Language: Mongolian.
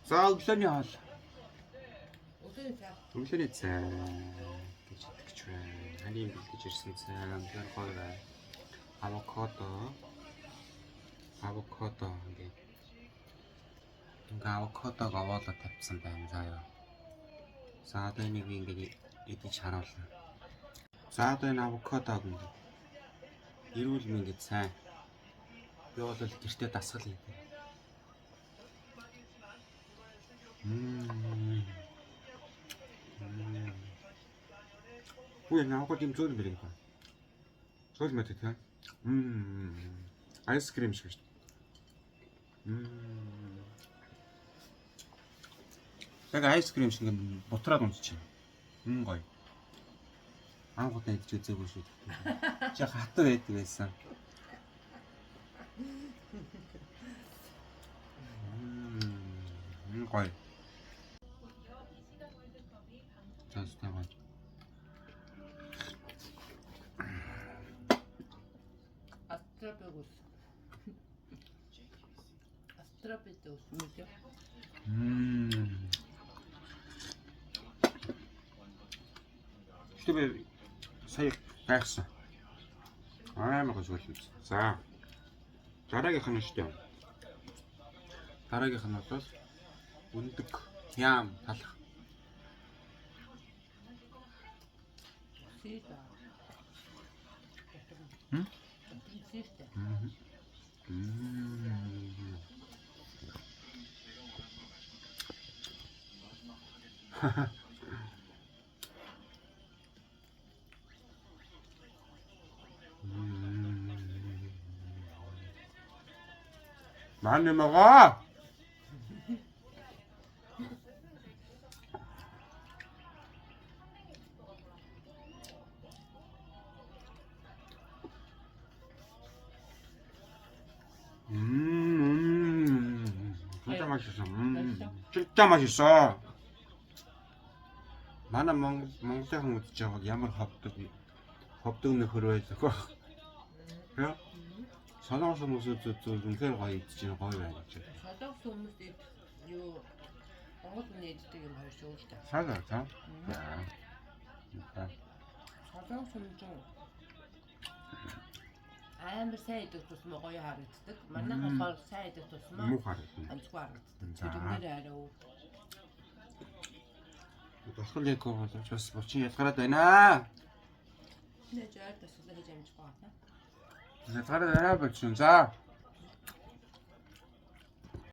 За өглөөний хоол. Өглөөний цай гэж итгэж байна. Ханийн бэлдэж ирсэн цай амтар гоё бай. Авокадо ингээд авокадог овоолоо тавьсан байна заяа. За одоо энийг би ингээд идэж харуулна. За одоо энэ авокадог ингээд эрүүл мэндэд сайн. Би бол гэртээ дасгал хийдэг. Ой, авокадо юм зөөр мэрэг байна. Зөөр мэт тийм. Айскрим шиг шүү дээ. Яг айскрим шиг юм бутраад унтчих. Гоё. Анхудаа идэж үзээгүй шүү дээ. Чи хатар байдаг байсан. Гоё. Цаастай гоё. Астрапетус мэдээ. Штэ сая гайхсан. Амар гоё зүйл. За. Дараагийнх нь штэ. Дараагийнх нь бол өндөг ям талах. Сита. Сита. 많이 먹어. 진짜 맛있어. 진짜 맛있어. Манай Монголын хүмүүс жааг ямар ховдог нөхөр байдаг. Яа? Солонгос хүмүүс үнэхээр гоё идэж байгаа гоё байна гэж. Солонгос хүмүүс юу Монгол хүний иддэг юм хоёр шүү дээ. Салаа та. Солонгос хүмүүс амар сайн идэх тусмаа гоё харагддаг. Манайхаас бол сайн идэх тусмаа муу харагдана. Анцгүй харагддаг. Тэрнээр арай уу. Тохиолыг бол бас булчин ялгараад байна. Нэ жаар тасалж хийж амжих байна. Ялгараад байна булчин. За.